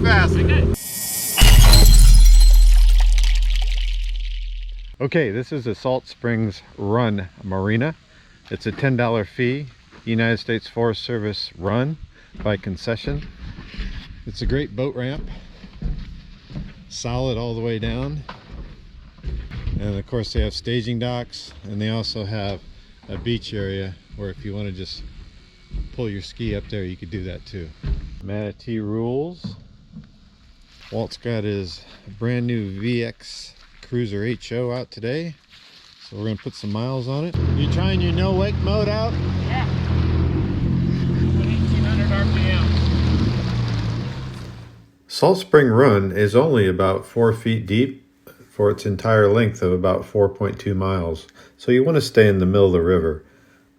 fast. Okay. Okay, this is a Salt Springs Run Marina. It's a $10 fee, United States Forest Service run by concession. It's a great boat ramp, solid all the way down. And of course they have staging docks, and they also have a beach area where if you want to just pull your ski up there, you could do that too. Manatee rules. Walt's got his brand new VX Cruiser HO out today, so we're gonna put some miles on it. You trying your no wake mode out? Yeah. 1800 RPM. Salt Spring Run is only about 4 feet deep for its entire length of about 4.2 miles, so you want to stay in the middle of the river.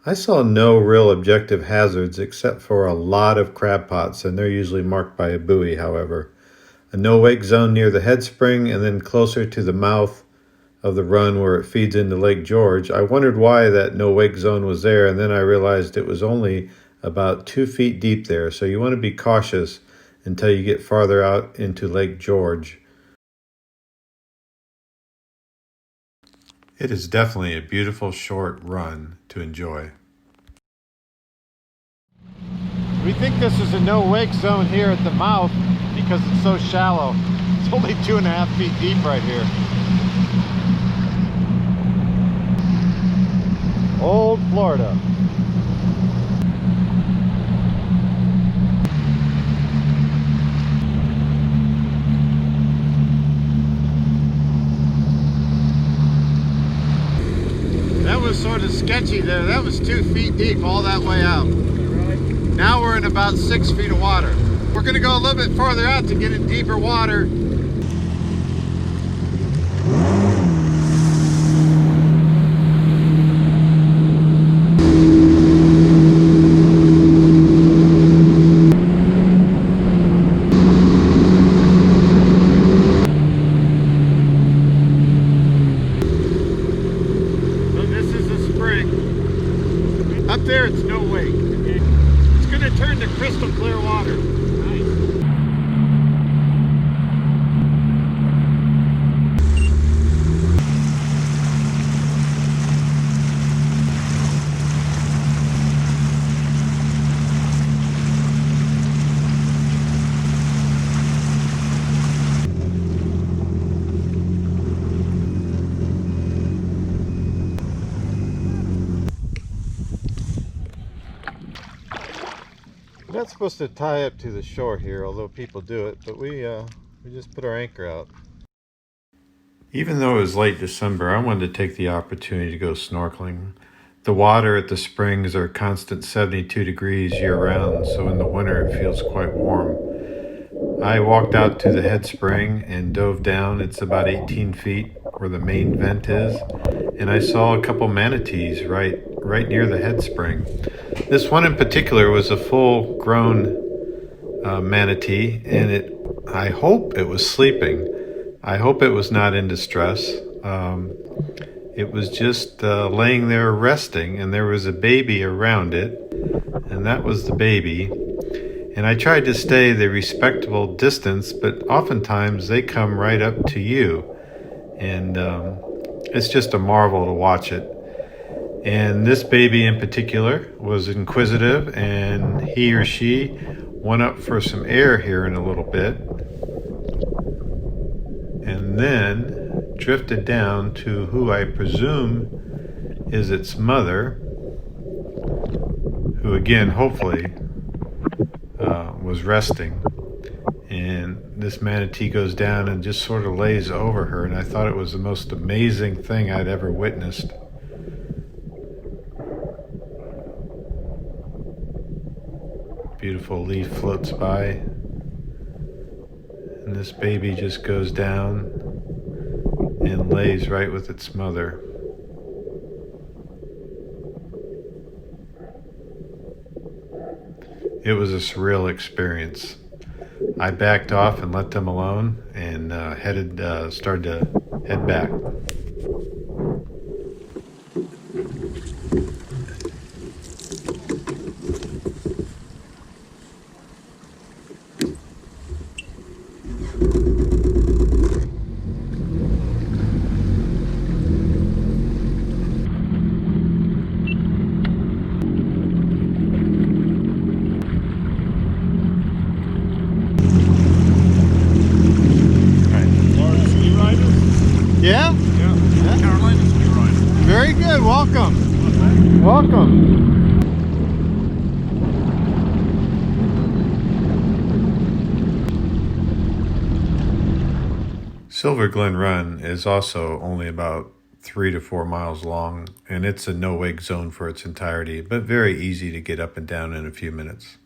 I saw no real objective hazards except for a lot of crab pots, and they're usually marked by a buoy, however. A no-wake zone near the head spring, and then closer to the mouth of the run where it feeds into Lake George. I wondered why that no-wake zone was there, and then I realized it was only about 2 feet deep there, so you want to be cautious until you get farther out into Lake George. It is definitely a beautiful short run to enjoy. We think this is a no-wake zone here at the mouth because it's so shallow. It's only 2.5 feet deep right here. Old Florida. That was sort of sketchy there. That was 2 feet deep all that way out. Now we're in about 6 feet of water. We're going to go a little bit farther out to get in deeper water. So this is a spring. Up there it's no wake. It's going to turn to crystal clear water. We're not supposed to tie up to the shore here, although people do it, but we just put our anchor out. Even though it was late December, I wanted to take the opportunity to go snorkeling. The water at the springs are constant 72 degrees year-round, so in the winter it feels quite warm. I walked out to the head spring and dove down. It's about 18 feet where the main vent is, and I saw a couple manatees right near the head spring. This one in particular was a full-grown manatee, and I hope it was sleeping. I hope it was not in distress. It was just laying there resting, and there was a baby around it, and that was the baby. And I tried to stay the respectable distance, but oftentimes they come right up to you, and it's just a marvel to watch it. And this baby in particular was inquisitive, and he or she went up for some air here in a little bit, and then drifted down to who I presume is its mother, who again hopefully was resting. And this manatee goes down and just sort of lays over her, and I thought it was the most amazing thing I'd ever witnessed. Beautiful leaf floats by, and this baby just goes down and lays right with its mother. It was a surreal experience. I backed off and let them alone, and started to head back. welcome. Welcome. Silver Glen Run is also only about 3 to 4 miles long, and it's a no-wake zone for its entirety, but very easy to get up and down in a few minutes.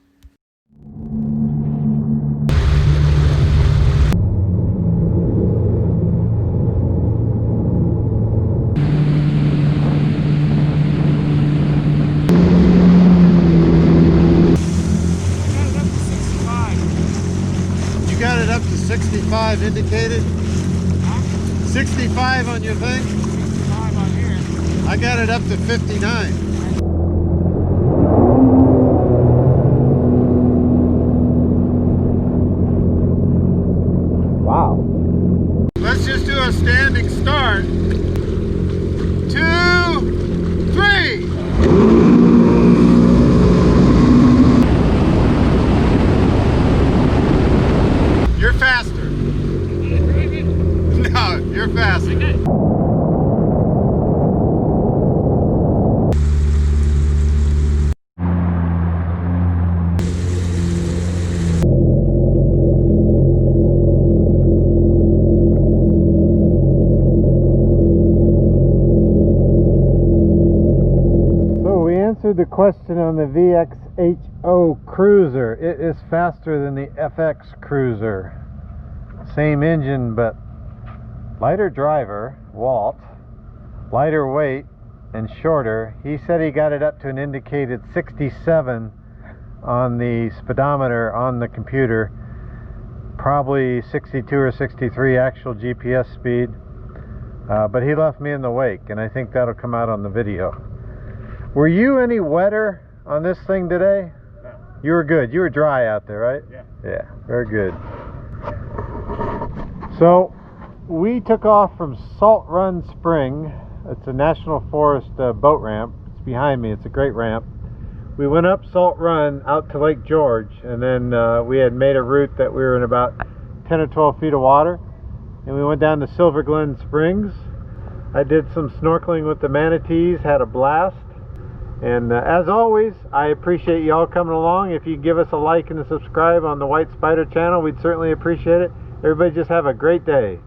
You got it up to 65 indicated? 65 on your thing? 65 on here. I got it up to 59. Wow. Let's just do a standing start. 2, 3. You're faster. No, you're faster. Okay. Answered the question on the VXHO Cruiser. It is faster than the FX Cruiser. Same engine, but lighter driver, Walt, lighter weight and shorter. He said he got it up to an indicated 67 on the speedometer on the computer, probably 62 or 63 actual GPS speed, but he left me in the wake, and I think that'll come out on the video. Were you any wetter on this thing today? No. You were good. You were dry out there, right? Yeah. Yeah, very good. So, we took off from Silver Glen Springs. It's a National Forest boat ramp. It's behind me. It's a great ramp. We went up Salt Run out to Lake George, and then we had made a route that we were in about 10 or 12 feet of water, and we went down to Silver Glen Springs. I did some snorkeling with the Manatees, had a blast. And as always, I appreciate you all coming along. If you give us a like and a subscribe on the White Spider channel, we'd certainly appreciate it. Everybody just have a great day.